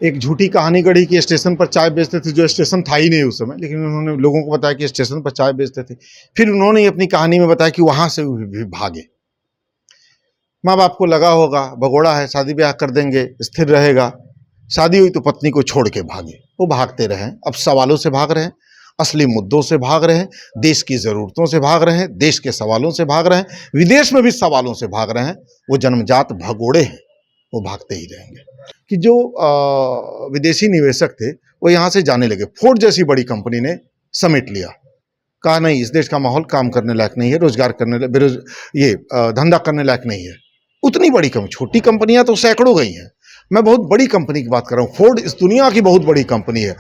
एक झूठी कहानी गढ़ी कि स्टेशन पर चाय बेचते थे, जो स्टेशन था ही नहीं उस समय, लेकिन उन्होंने लोगों को बताया कि स्टेशन पर चाय बेचते थे। फिर उन्होंने अपनी कहानी में बताया कि वहां से भी भागे। माँ बाप को लगा होगा भगोड़ा है, शादी ब्याह कर देंगे, स्थिर रहेगा, शादी हुई तो पत्नी को छोड़ के भागे। वो भागते रहे। अब सवालों से भाग रहे हैं, असली मुद्दों से भाग रहे हैं, देश की ज़रूरतों से भाग रहे हैं, देश के सवालों से भाग रहे हैं, विदेश में भी सवालों से भाग रहे हैं। वो जन्मजात भगोड़े हैं, वो भागते ही रहेंगे। कि जो विदेशी निवेशक थे वो यहाँ से जाने लगे। फोर्ड जैसी बड़ी कंपनी ने समेट लिया, कहा नहीं इस देश का माहौल काम करने लायक नहीं है, रोजगार करने धंधा करने लायक नहीं है। उतनी बड़ी कंपनी, छोटी कंपनियां तो सैकड़ों गई हैं, मैं बहुत बड़ी कंपनी की बात कर रहा हूँ। फोर्ड इस दुनिया की बहुत बड़ी कंपनी है।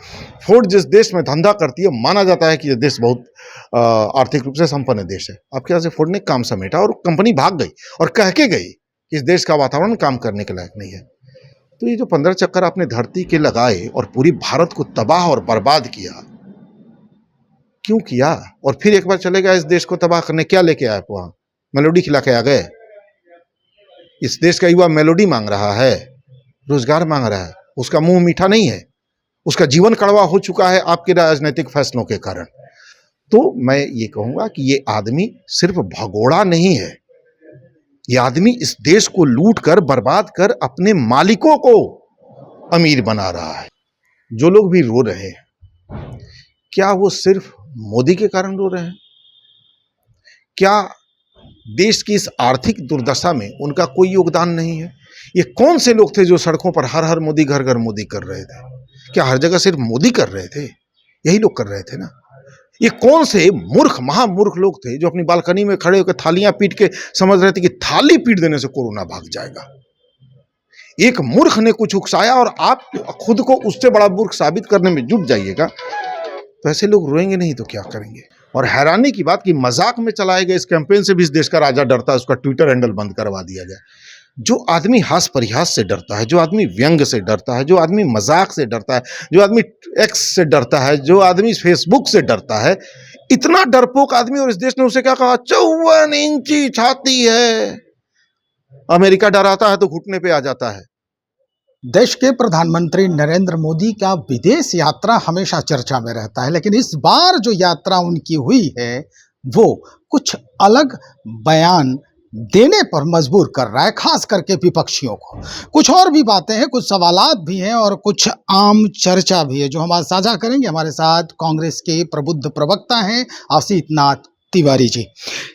फोर्ड जिस देश में धंधा करती है, माना जाता है कि यह देश बहुत आर्थिक रूप से संपन्न देश है। आपके यहाँ से फोर्ड ने काम समेटा और कंपनी भाग गई और कह के गई कि इस देश का वातावरण काम करने के लायक नहीं है। तो ये जो 15 चक्कर आपने धरती के लगाए और पूरी भारत को तबाह और बर्बाद किया, क्यों किया? और फिर एक बार चले गए इस देश को तबाह करने, क्या लेके आए? वहां मेलोडी खिला के आ गए। इस देश का युवा मेलोडी मांग रहा है, रोजगार मांग रहा है, उसका मुंह मीठा नहीं है, उसका जीवन कड़वा हो चुका है आपके राजनीतिक फैसलों के कारण। तो मैं ये कहूंगा कि ये आदमी सिर्फ भगोड़ा नहीं है, ये आदमी इस देश को लूट कर बर्बाद कर अपने मालिकों को अमीर बना रहा है। जो लोग भी रो रहे हैं, क्या वो सिर्फ मोदी के कारण रो रहे हैं? क्या देश की इस आर्थिक दुर्दशा में उनका कोई योगदान नहीं है? ये कौन से लोग थे जो सड़कों पर हर हर मोदी घर घर मोदी कर रहे थे? क्या हर जगह सिर्फ मोदी कर रहे थे? यही लोग कर रहे थे ना। ये कौन से मूर्ख महामूर्ख लोग थे जो अपनी बालकनी में खड़े होकर थालियां पीट के समझ रहे थे कि थाली पीट देने से कोरोना भाग जाएगा? एक मूर्ख ने कुछ उकसाया और आप खुद को उससे बड़ा मूर्ख साबित करने में जुट जाइएगा, तो ऐसे लोग रोएंगे नहीं तो क्या करेंगे? और हैरानी की बात कि मजाक में चलाए गए इस कैंपेन से भी इस देश का राजा डरता है, उसका ट्विटर हैंडल बंद करवा दिया गया। जो आदमी हास परिहास से डरता है, जो आदमी व्यंग से डरता है, जो आदमी मजाक से डरता है, जो आदमी एक्स से डरता है, जो आदमी फेसबुक से डरता है, इतना डरपोक आदमी, और इस देश ने उसे क्या कहा? 54 इंची छाती है। अमेरिका डराता है तो घुटने पे आ जाता है। देश के प्रधानमंत्री नरेंद्र मोदी का विदेश यात्रा हमेशा चर्चा में रहता है, लेकिन इस बार जो यात्रा उनकी हुई है वो कुछ अलग बयान देने पर मजबूर कर रहा है, खास करके विपक्षियों को। कुछ और भी बातें हैं, कुछ सवालात भी हैं और कुछ आम चर्चा भी है जो हम आज साझा करेंगे। हमारे साथ कांग्रेस के प्रबुद्ध प्रवक्ता हैं असित नाथ तिवारी जी,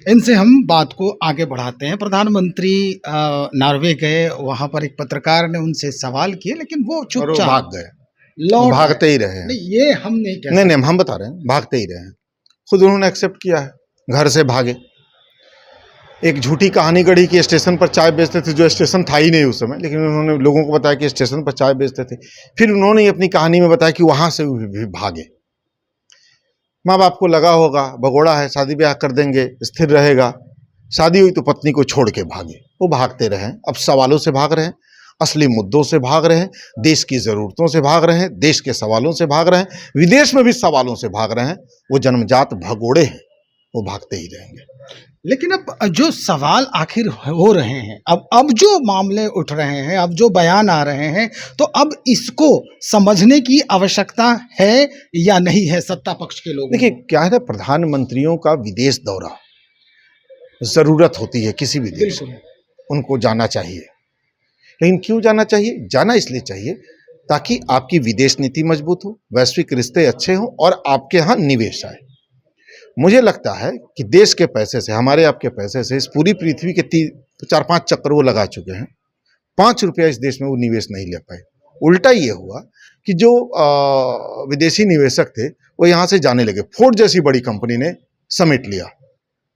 इनसे हम बात को आगे बढ़ाते हैं। प्रधानमंत्री नॉर्वे गए, वहां पर एक पत्रकार ने उनसे सवाल किए, लेकिन वो चुपचाप भाग गए, लौट भागते ही रहे। नहीं, ये हम नहीं कह नहीं, हम बता रहे हैं, भागते ही रहे। खुद उन्होंने एक्सेप्ट किया है, घर से भागे। एक झूठी कहानी गढ़ी कि स्टेशन पर चाय बेचते थे, जो स्टेशन था ही नहीं उस समय, लेकिन उन्होंने लोगों को बताया कि स्टेशन पर चाय बेचते थे। फिर उन्होंने अपनी कहानी में बताया कि वहां से भी भागे। माँ बाप को लगा होगा भगोड़ा है, शादी ब्याह कर देंगे, स्थिर रहेगा, शादी हुई तो पत्नी को छोड़ के भागे। वो भागते रहे। अब सवालों से भाग रहे हैं, असली मुद्दों से भाग रहे हैं, देश की ज़रूरतों से भाग रहे हैं, देश के सवालों से भाग रहे हैं, विदेश में भी सवालों से भाग रहे हैं। वो जन्मजात भगोड़े हैं, वो भागते ही रहेंगे। लेकिन अब जो सवाल आखिर हो रहे हैं, अब जो मामले उठ रहे हैं, अब जो बयान आ रहे हैं, तो अब इसको समझने की आवश्यकता है या नहीं है सत्ता पक्ष के लोगों? देखिए क्या है ना, प्रधानमंत्रियों का विदेश दौरा जरूरत होती है किसी भी देश में, उनको जाना चाहिए। लेकिन क्यों जाना चाहिए? जाना इसलिए चाहिए ताकि आपकी विदेश नीति मजबूत हो, वैश्विक रिश्ते अच्छे हों और आपके यहाँ निवेश आए। मुझे लगता है कि देश के पैसे से, हमारे आपके पैसे से, इस पूरी पृथ्वी के 4-5 चक्कर वो लगा चुके हैं, 5 रुपया इस देश में वो निवेश नहीं ले पाए। उल्टा ये हुआ कि जो विदेशी निवेशक थे वो यहाँ से जाने लगे। फोर्ड जैसी बड़ी कंपनी ने समेट लिया,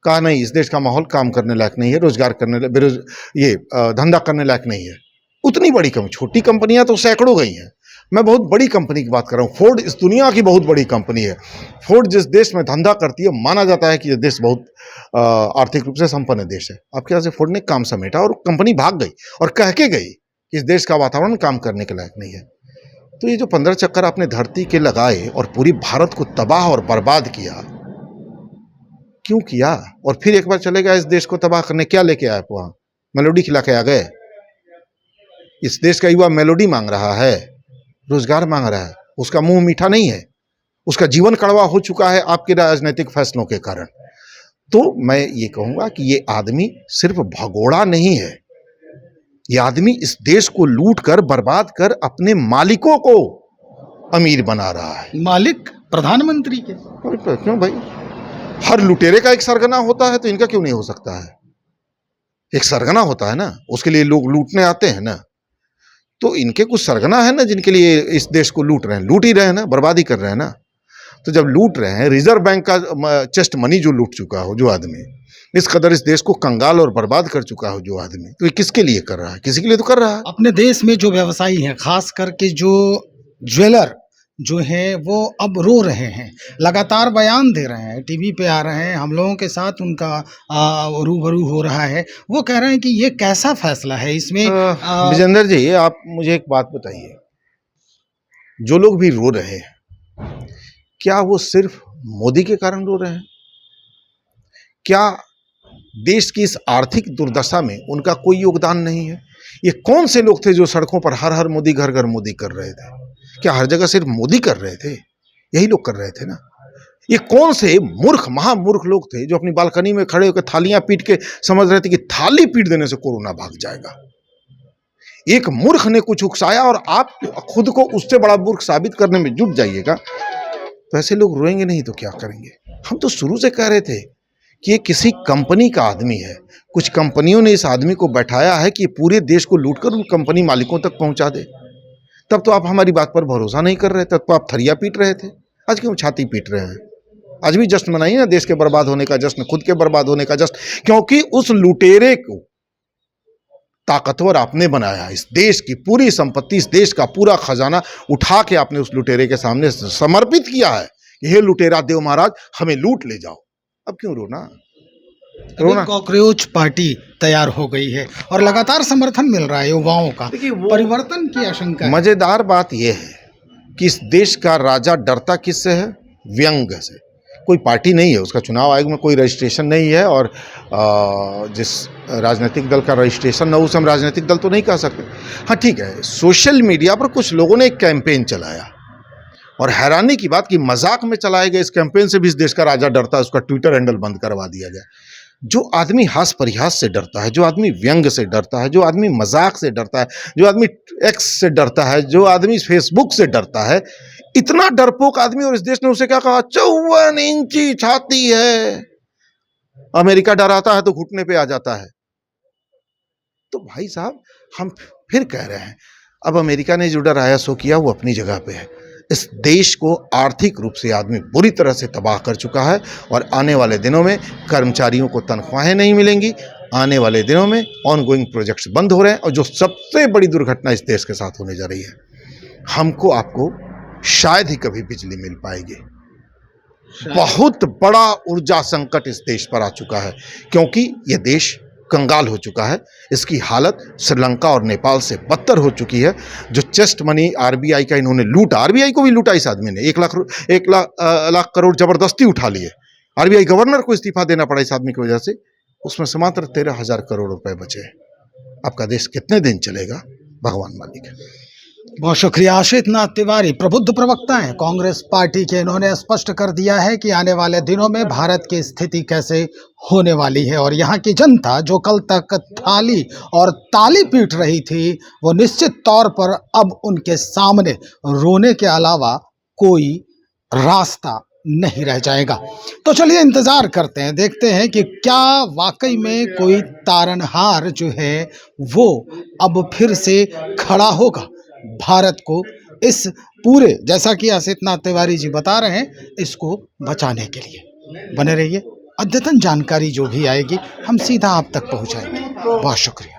कहा नहीं इस देश का माहौल काम करने लायक नहीं है, रोजगार करने धंधा करने लायक नहीं है। उतनी बड़ी कंपनी, छोटी कंपनियां तो सैकड़ों गई हैं, मैं बहुत बड़ी कंपनी की बात कर रहा हूँ। फोर्ड इस दुनिया की बहुत बड़ी कंपनी है। फोर्ड जिस देश में धंधा करती है, माना जाता है कि यह देश बहुत आर्थिक रूप से संपन्न देश है। आपके यहाँ से फोर्ड ने काम समेटा और कंपनी भाग गई और कह के गई कि इस देश का वातावरण काम करने के लायक नहीं है। तो ये जो 15 चक्कर आपने धरती के लगाए और पूरी भारत को तबाह और बर्बाद किया, क्यों किया? और फिर एक बार चले गए इस देश को तबाह करने, क्या लेके आए? वहां मेलोडी खिला के आ गए। इस देश का युवा मेलोडी मांग रहा है, रोजगार मांग रहा है, उसका मुंह मीठा नहीं है, उसका जीवन कड़वा हो चुका है आपके राजनीतिक फैसलों के कारण। तो मैं ये कहूँगा कि ये आदमी सिर्फ भगोड़ा नहीं है, ये आदमी इस देश को लूट कर बर्बाद कर अपने मालिकों को अमीर बना रहा है। मालिक प्रधानमंत्री के। अरे क्यों भाई, हर लुटेरे का एक सरगना होता है, तो इनका क्यों नहीं हो सकता है? एक सरगना होता है ना, उसके लिए लोग लूटने आते हैं ना, तो इनके कुछ सरगना है ना जिनके लिए इस देश को लूट रहे हैं, लूट ही रहे हैं ना, बर्बादी कर रहे हैं ना। तो जब लूट रहे हैं, रिजर्व बैंक का चेस्ट मनी जो लूट चुका हो जो आदमी, इस कदर इस देश को कंगाल और बर्बाद कर चुका हो जो आदमी, तो ये किसके लिए कर रहा है? किसी के लिए तो कर रहा है। अपने देश में जो व्यवसायी हैं, खास करके जो ज्वेलर जो हैं, वो अब रो रहे हैं, लगातार बयान दे रहे हैं, टीवी पे आ रहे हैं, हम लोगों के साथ उनका रूबरू हो रहा है। वो कह रहे हैं कि ये कैसा फैसला है इसमें। विजेंद्र जी, आप मुझे एक बात बताइए, जो लोग भी रो रहे हैं, क्या वो सिर्फ मोदी के कारण रो रहे हैं? क्या देश की इस आर्थिक दुर्दशा में उनका कोई योगदान नहीं है? ये कौन से लोग थे जो सड़कों पर हर हर मोदी घर घर मोदी कर रहे थे? क्या हर जगह सिर्फ मोदी कर रहे थे? यही लोग कर रहे थे ना। ये कौन से मूर्ख महामूर्ख लोग थे जो अपनी बालकनी में खड़े होकर थालियां पीट के समझ रहे थे कि थाली पीट देने से कोरोना भाग जाएगा? एक मूर्ख ने कुछ उकसाया और आप खुद को उससे बड़ा मूर्ख साबित करने में जुट जाइएगा, तो ऐसे लोग रोएंगे नहीं तो क्या करेंगे? हम तो शुरू से कह रहे थे कि ये किसी कंपनी का आदमी है, कुछ कंपनियों ने इस आदमी को बैठाया है कि पूरे देश को लूटकर उन कंपनी मालिकों तक पहुंचा दे। तब तो आप हमारी बात पर भरोसा नहीं कर रहे, तब तो आप थरिया पीट रहे थे। आज क्यों छाती पीट रहे हैं? आज भी जश्न मनाइए ना, देश के बर्बाद होने का जश्न, खुद के बर्बाद होने का जश्न, क्योंकि उस लुटेरे को ताकतवर आपने बनाया। इस देश की पूरी संपत्ति, इस देश का पूरा खजाना उठा के आपने उस लुटेरे के सामने समर्पित किया है कि हे लुटेरा देव महाराज, हमें लूट ले जाओ। अब क्यों रोना? कॉकरोच पार्टी तैयार हो गई है और लगातार समर्थन मिल रहा है युवाओं का। देखिए, परिवर्तन की आशंका है। मजेदार बात यह है कि इस देश का राजा डरता किससे है? व्यंग से। कोई पार्टी नहीं है, उसका चुनाव आयोग में कोई रजिस्ट्रेशन नहीं है, और जिस राजनीतिक दल का रजिस्ट्रेशन न हो उसे हम राजनीतिक दल तो नहीं कह सकते। हाँ ठीक है, सोशल मीडिया पर कुछ लोगों ने एक कैंपेन चलाया, और हैरानी की बात कि मजाक में चलाए गए इस कैंपेन से भी इस देश का राजा डरता है, उसका ट्विटर हैंडल बंद करवा दिया गया। जो आदमी हास परिहास से डरता है, जो आदमी व्यंग से डरता है, जो आदमी मजाक से डरता है, जो आदमी एक्स से डरता है, जो आदमी फेसबुक से डरता है, इतना डरपोक आदमी, और इस देश ने उसे क्या कहा? 54 इंची छाती है। अमेरिका डराता है तो घुटने पे आ जाता है। तो भाई साहब, हम फिर कह रहे हैं, अब अमेरिका ने जो डराया सो किया, वो अपनी जगह पे है। इस देश को आर्थिक रूप से आदमी बुरी तरह से तबाह कर चुका है, और आने वाले दिनों में कर्मचारियों को तनख्वाहें नहीं मिलेंगी, आने वाले दिनों में ऑनगोइंग प्रोजेक्ट्स बंद हो रहे हैं, और जो सबसे बड़ी दुर्घटना इस देश के साथ होने जा रही है, हमको आपको शायद ही कभी बिजली मिल पाएगी। बहुत बड़ा ऊर्जा संकट इस देश पर आ चुका है, क्योंकि यह देश कंगाल हो चुका है। इसकी हालत श्रीलंका और नेपाल से बदतर हो चुकी है। जो चेस्ट मनी आरबीआई का इन्होंने लूटा, आरबीआई को भी लूटा इस आदमी ने, 1 लाख करोड़ जबरदस्ती उठा लिए। आरबीआई गवर्नर को इस्तीफा देना पड़ा इस आदमी की वजह से, उसमें से मात्र 13,000 करोड़ रुपए बचे। आपका देश कितने दिन चलेगा, भगवान मालिक है। बहुत शुक्रिया। आशीष नाथ तिवारी प्रबुद्ध प्रवक्ता हैं कांग्रेस पार्टी के। इन्होंने स्पष्ट कर दिया है कि आने वाले दिनों में भारत की स्थिति कैसे होने वाली है, और यहाँ की जनता जो कल तक थाली और ताली पीट रही थी, वो निश्चित तौर पर अब उनके सामने रोने के अलावा कोई रास्ता नहीं रह जाएगा। तो चलिए इंतजार करते हैं, देखते हैं कि क्या वाकई में कोई तारनहार जो है वो अब फिर से खड़ा होगा भारत को इस पूरे, जैसा कि आशीष नाथ तिवारी जी बता रहे हैं, इसको बचाने के लिए। बने रहिए, अद्यतन जानकारी जो भी आएगी हम सीधा आप तक पहुंचाएंगे। बहुत शुक्रिया।